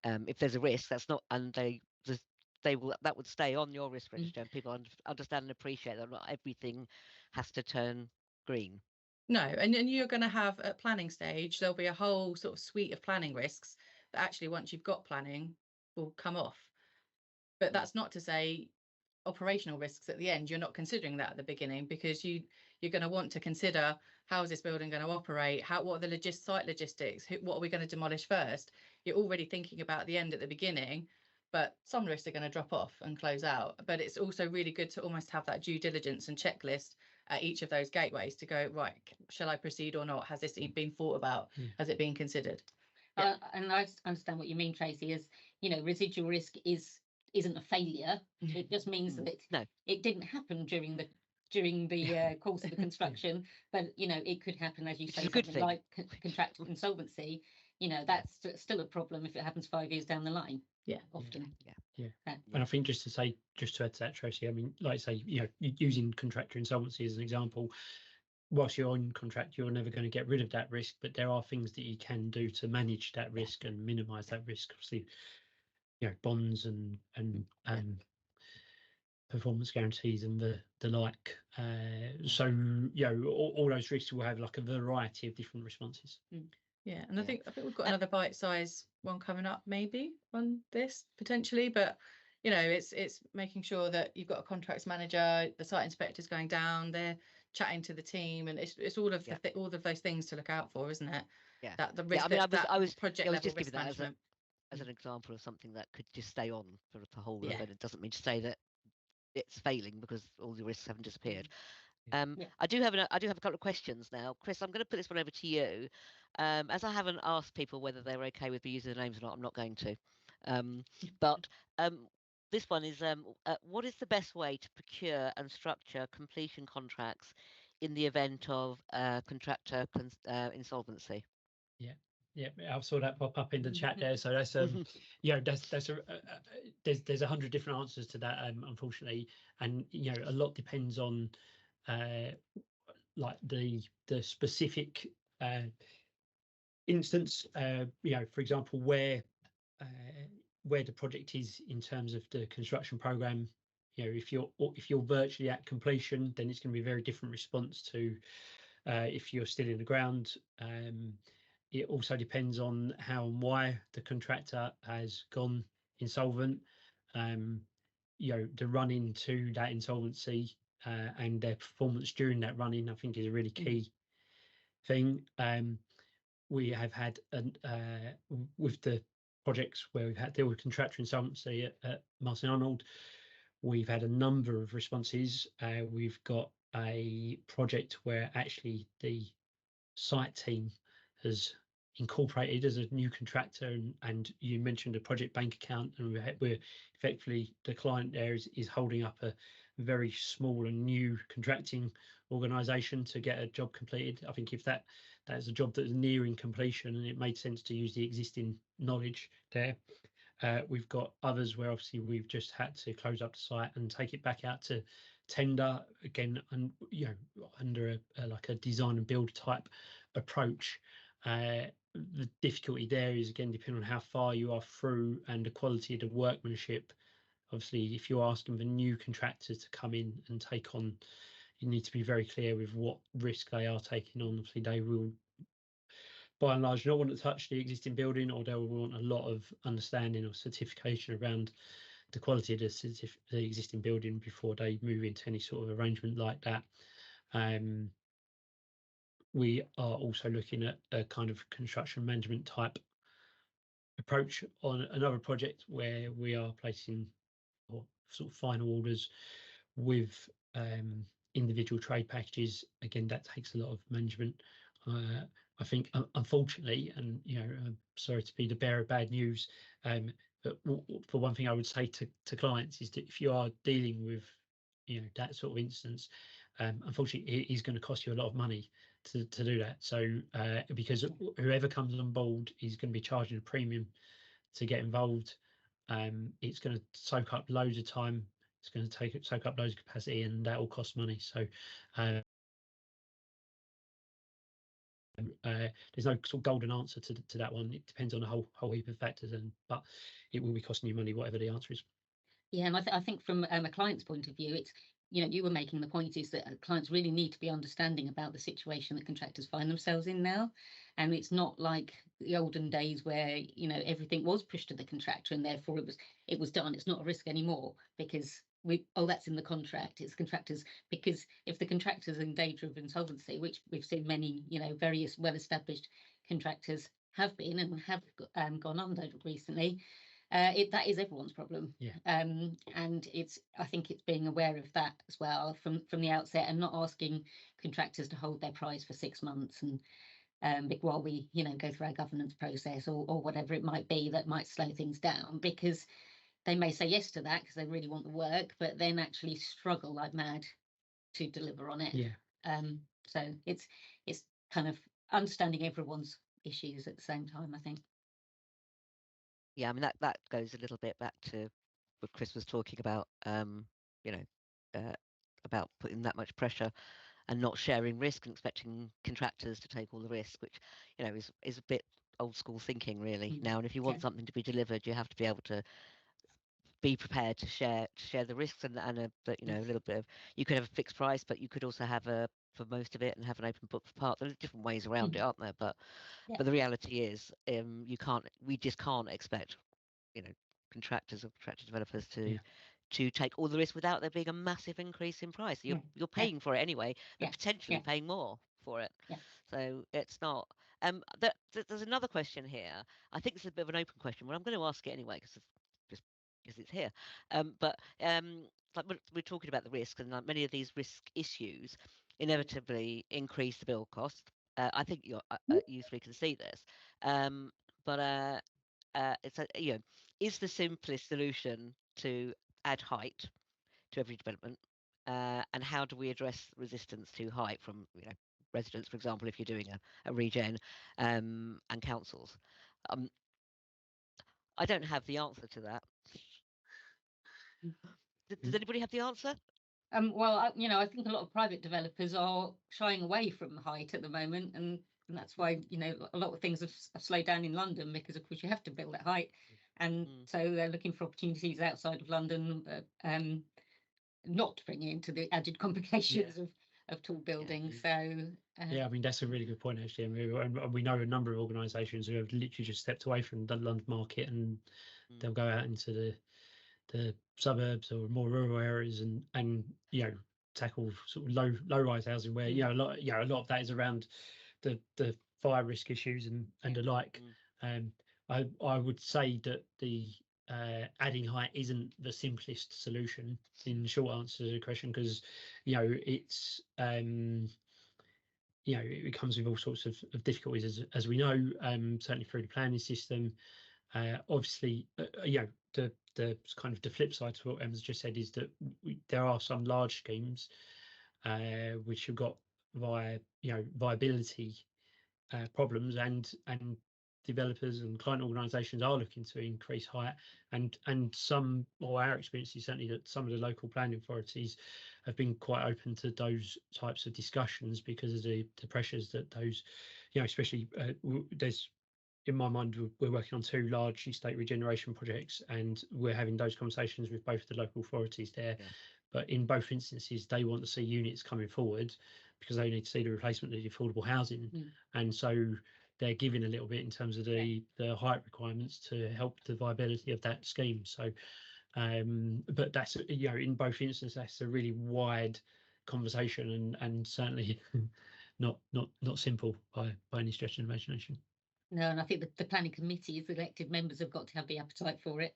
If there's a risk, that's not, and they will, that would stay on your risk register, and people understand and appreciate that not everything has to turn green. No, and you're going to have at planning stage, there'll be a whole sort of suite of planning risks that actually, once you've got planning, will come off. But that's not to say operational risks at the end, you're not considering that at the beginning, because you're going to want to consider, how is this building going to operate, what are the site logistics, what are we going to demolish first. You're already thinking about the end at the beginning, but some risks are going to drop off and close out. But it's also really good to almost have that due diligence and checklist at each of those gateways to go, right, shall I proceed or not? Has this been thought about? Has it been considered? Yeah. And I understand what you mean, Tracy, is, you know, residual risk isn't a failure. It just means that it didn't happen during the during the course of the construction. But it could happen, as you Which say, is a good something thing. like contractor insolvency. That's still a problem if it happens 5 years down the line. Yeah. Often. Yeah. And I think just to add to that, Tracy, I mean, like I say, using contractor insolvency as an example, whilst you're on contract, you're never going to get rid of that risk, but there are things that you can do to manage that risk and minimise that risk. Obviously, bonds and performance guarantees and the like. So all those risks will have like a variety of different responses. Yeah, and I think we've got another bite-size one coming up, maybe on this potentially, but it's making sure that you've got a contracts manager, the site inspector's going down, they're chatting to the team, and it's all of all of those things to look out for, isn't it? Yeah. That the risk. I mean, I was project level just risk giving that management. as an example of something that could just stay on for the whole Yeah. of it. It doesn't mean to say that it's failing because all the risks haven't disappeared. I do have a couple of questions now. Chris, I'm going to put this one over to you. As I haven't asked people whether they're okay with the usernames or not, I'm not going to. But this one is, what is the best way to procure and structure completion contracts in the event of contractor insolvency? Yeah, I saw that pop up in the chat there. So that's there's 100 different answers to that, unfortunately, and a lot depends on like the specific instance. For example, where the project is in terms of the construction program. If you're virtually at completion, then it's going to be a very different response to if you're still in the ground. It also depends on how and why the contractor has gone insolvent. The run into that insolvency and their performance during that run-in, I think, is a really key thing. We have had with the projects where we've had to deal with contractor insolvency at Martin Arnold, we've had a number of responses. We've got a project where actually the site team has incorporated as a new contractor, and you mentioned a project bank account, and we're effectively, the client there is holding up a very small and new contracting organisation to get a job completed. I think if that is a job that is nearing completion and it made sense to use the existing knowledge there. We've got others where obviously we've just had to close up the site and take it back out to tender again, and under like a design and build type approach. The difficulty there is, again, depending on how far you are through and the quality of the workmanship. Obviously, if you're asking for new contractors to come in and take on, you need to be very clear with what risk they are taking on. Obviously, they will, by and large, not want to touch the existing building, or they will want a lot of understanding or certification around the quality of the existing building before they move into any sort of arrangement like that. We are also looking at a kind of construction management type approach on another project where we are placing sort of final orders with individual trade packages. Again, that takes a lot of management. I think, unfortunately, and I'm sorry to be the bearer of bad news, but for one thing, I would say to clients is that if you are dealing with that sort of instance, unfortunately, it is going to cost you a lot of money to do that. So because whoever comes on board is going to be charging a premium to get involved. It's going to soak up loads of time. It's going to soak up loads of capacity, and that will cost money. So there's no sort of golden answer to that one. It depends on a whole heap of factors, but it will be costing you money, whatever the answer is. Yeah, and I think from a client's point of view, it's you were making the point is that clients really need to be understanding about the situation that contractors find themselves in now, and it's not like the olden days where everything was pushed to the contractor and therefore it was done. It's not a risk anymore because that's in the contract. It's contractors, because if the contractor's in danger of insolvency, which we've seen many various well-established contractors have been and have gone under recently. That is everyone's problem. Yeah. And I think it's being aware of that as well from the outset, and not asking contractors to hold their price for 6 months and while we go through our governance process or whatever it might be that might slow things down, because they may say yes to that because they really want the work, but then actually struggle like mad to deliver on it. Yeah. So it's kind of understanding everyone's issues at the same time, I think. Yeah, I mean that goes a little bit back to what Chris was talking about. You know, about putting that much pressure and not sharing risk and expecting contractors to take all the risk, which is a bit old school thinking really now. And if you want something to be delivered, you have to be able to be prepared to share the risks and but a little bit of, you could have a fixed price, but you could also have a for most of it and have an open book for part. There's different ways around it, aren't there? But the reality is, we just can't expect contractors or contractor developers to take all the risk without there being a massive increase in price. You're paying for it anyway, but potentially paying more for it. So it's not. There's another question here. I think this is a bit of an open question, but I'm going to ask it anyway because it's here. Like we're talking about the risk, and like many of these risk issues inevitably increase the build cost. I think you three can see this, but it's is the simplest solution to add height to every development, and how do we address resistance to height from residents, for example, if you're doing a regen, and councils? I don't have the answer to that. Does anybody have the answer? Well, I think a lot of private developers are shying away from height at the moment, and that's why a lot of things have slowed down in London, because of course you have to build at height, and so they're looking for opportunities outside of London, not to bring into the added complications of tall buildings. So I mean that's a really good point actually, and we know a number of organisations who have literally just stepped away from the London market, and they'll go out into the suburbs or more rural areas and tackle sort of low rise housing where a lot of that is around the fire risk issues and the like. I would say that the adding height isn't the simplest solution in the short answer to the question, because it's it comes with all sorts of difficulties as we know, certainly through the planning system. Obviously, the kind of the flip side to what Emma's just said is that there are some large schemes which have got viability problems, and developers and client organisations are looking to increase height, and some, or our experience is certainly that some of the local planning authorities have been quite open to those types of discussions because of the pressures that those, especially there's, in my mind, we're working on 2 large estate regeneration projects, and we're having those conversations with both the local authorities there. But in both instances, they want to see units coming forward because they need to see the replacement of the affordable housing, and so they're giving a little bit in terms of the height requirements to help the viability of that scheme. So, but that's in both instances, that's a really wide conversation, and certainly not simple by any stretch of the imagination. No, and I think the planning committees, elected members, have got to have the appetite for it.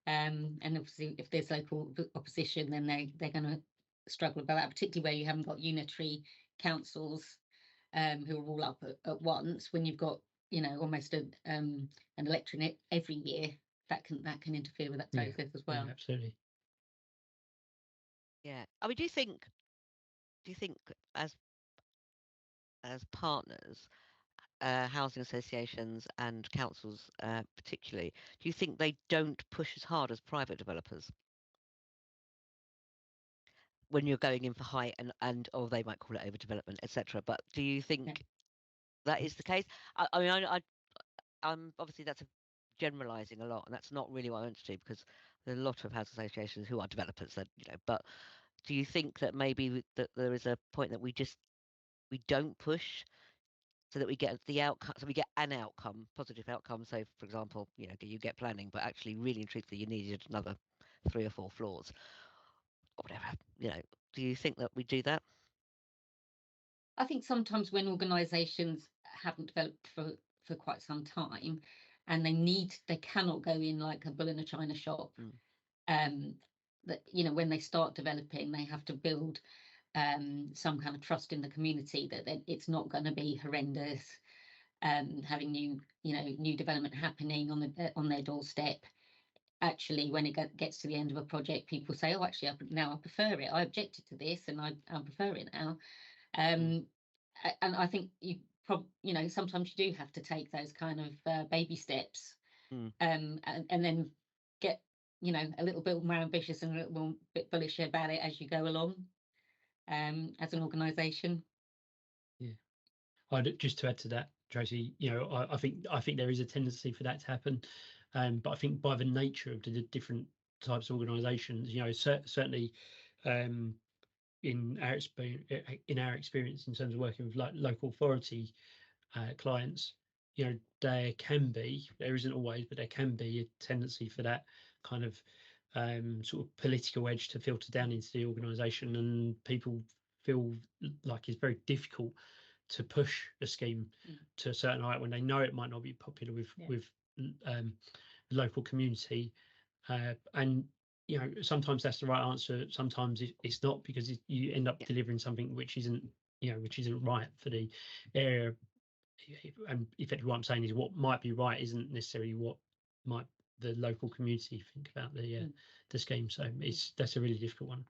And obviously, if there's local opposition, then they're going to struggle about that, particularly where you haven't got unitary councils who are all up at once. When you've got almost an electorate every year, that can interfere with that process as well. Yeah, absolutely. Yeah, I mean, do you think as partners, housing associations and councils particularly, do you think they don't push as hard as private developers when you're going in for height or they might call it overdevelopment, etc.? But do you think that is the case? I mean, I'm obviously that's generalising a lot, and that's not really what I want to do, because there's a lot of housing associations who are developers that but do you think that maybe that there is a point that we don't push so that we get the outcome, so we get an outcome, positive outcome? So for example, you get planning, but actually really and truthfully you needed another 3 or 4 floors or whatever. Do you think that we do that? I think sometimes when organisations haven't developed for quite some time, and they cannot go in like a bull in a china shop, that when they start developing, they have to build some kind of trust in the community that it's not going to be horrendous, having new development happening on their doorstep. actually, when it gets to the end of a project, people say, oh, actually, now I prefer it. I objected to this and I prefer it now. And I think sometimes you do have to take those kind of baby steps, and then get a little bit more ambitious and a little bit bullish about it as you go along, as an organisation. Yeah, just to add to that, Tracy, I think there is a tendency for that to happen, but I think by the nature of the different types of organisations, certainly in our experience in terms of working with like local authority clients, there isn't always, but there can be a tendency for that kind of sort of political edge to filter down into the organisation, and people feel like it's very difficult to push a scheme to a certain height when they know it might not be popular with the local community, and sometimes that's the right answer, sometimes it's not, because you end up delivering something which isn't right for the area. And effectively what I'm saying is what might be right isn't necessarily what might the local community think about the scheme. So that's a really difficult one.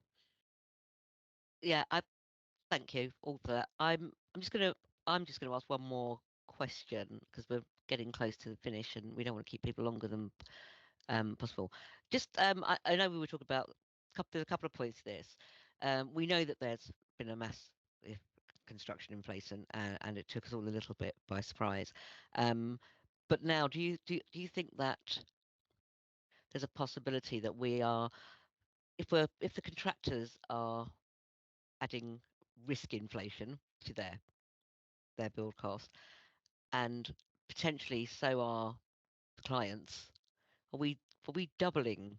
Yeah, I thank you all for that. I'm just gonna ask one more question, because we're getting close to the finish and we don't want to keep people longer than possible. Just I know we were talking about there's a couple of points to this. We know that there's been a mass construction inflation, and it took us all a little bit by surprise. But now, do you think that there's a possibility that we are, if the contractors are adding risk inflation to their build cost, and potentially so are the clients, are we doubling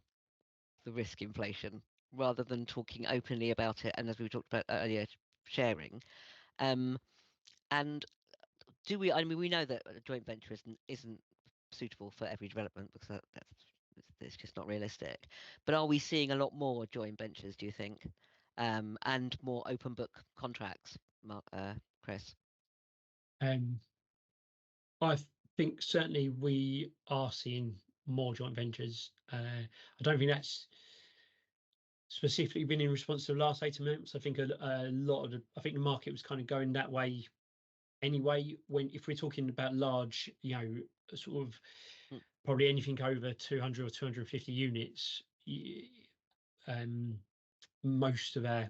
the risk inflation rather than talking openly about it, and as we talked about earlier, sharing? And do we? I mean, we know that a joint venture isn't suitable for every development, because it's just not realistic. But are we seeing a lot more joint ventures, do you think, and more open book contracts, Chris? I think certainly we are seeing more joint ventures. I don't think that's specifically been in response to the last 18 months. I think a lot of the market was kind of going that way anyway. If we're talking about large, sort of probably anything over 200 or 250 units, most of our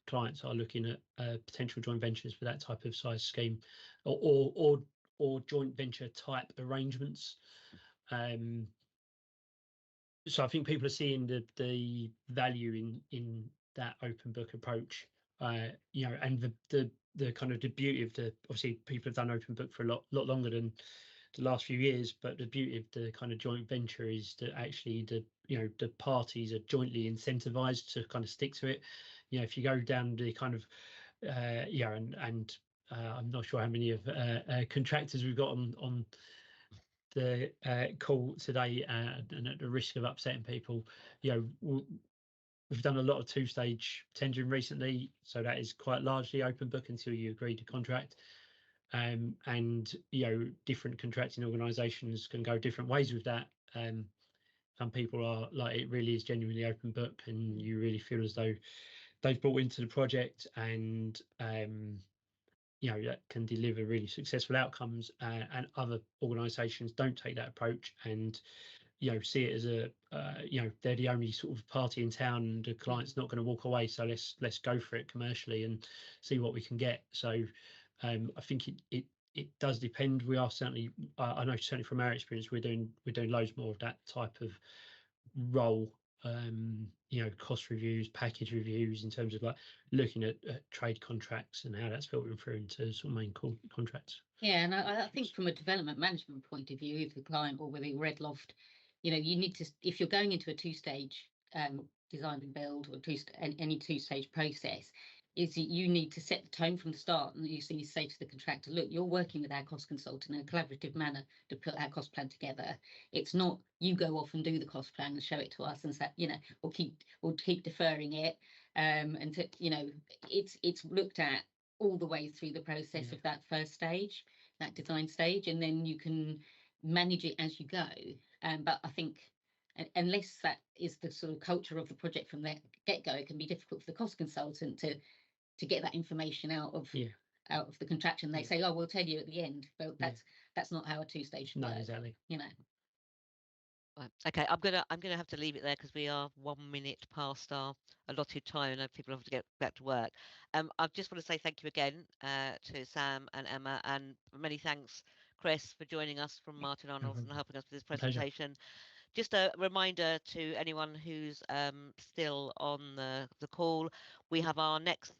clients are looking at potential joint ventures for that type of size scheme, or joint venture type arrangements. So I think people are seeing the value in that open book approach, and the kind of the beauty of obviously people have done open book for a lot longer than the last few years, but the beauty of the kind of joint venture is that actually the parties are jointly incentivized to kind of stick to it. If you go down the kind of I'm not sure how many of contractors we've got on the call today, and at the risk of upsetting people, we've done a lot of two-stage tendering recently, so that is quite largely open book until you agree to contract. And different contracting organisations can go different ways with that. Some people are like, it really is genuinely open book, and you really feel as though they've bought into the project, and that can deliver really successful outcomes. And other organisations don't take that approach, and see it as they're the only sort of party in town, and the client's not going to walk away, so let's go for it commercially and see what we can get. So I think it does depend. We are certainly, I know certainly from our experience, we're doing loads more of that type of role, cost reviews, package reviews, in terms of like looking at trade contracts and how that's filtering through into sort of main contracts. Yeah, and I think from a development management point of view, if the client, or whether you're Loft, you need to, if you're going into a two-stage design and build, or any two-stage process, is that you need to set the tone from the start, and you say to the contractor, look, you're working with our cost consultant in a collaborative manner to put our cost plan together. It's not you go off and do the cost plan and show it to us and say, or keep deferring it, it's looked at all the way through the process of that first stage, that design stage, and then you can manage it as you go. But I think unless that is the sort of culture of the project from the get-go, it can be difficult for the cost consultant to get that information out of the contraction. They say, oh, we'll tell you at the end, but that's not how a two-stage should work. Exactly. You know. Right. Okay, I'm gonna have to leave it there because we are 1 minute past our allotted time. I know people have to get back to work. I just want to say thank you again to Sam and Emma, and many thanks, Chris, for joining us from Martin Arnold and helping us with this presentation. Just a reminder to anyone who's still on the call, we have our next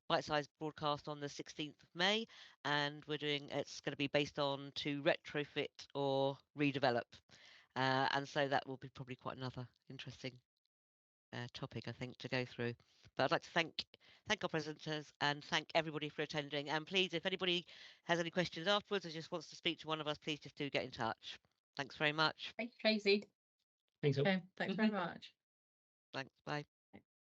Bitesize broadcast on the 16th of May, and it's going to be based on to retrofit or redevelop. And so that will be probably quite another interesting topic, I think, to go through. But I'd like to thank our presenters and thank everybody for attending. And please, if anybody has any questions afterwards or just wants to speak to one of us, please just do get in touch. Thanks very much. Thanks, Tracy. Thanks very much. Thanks. Bye.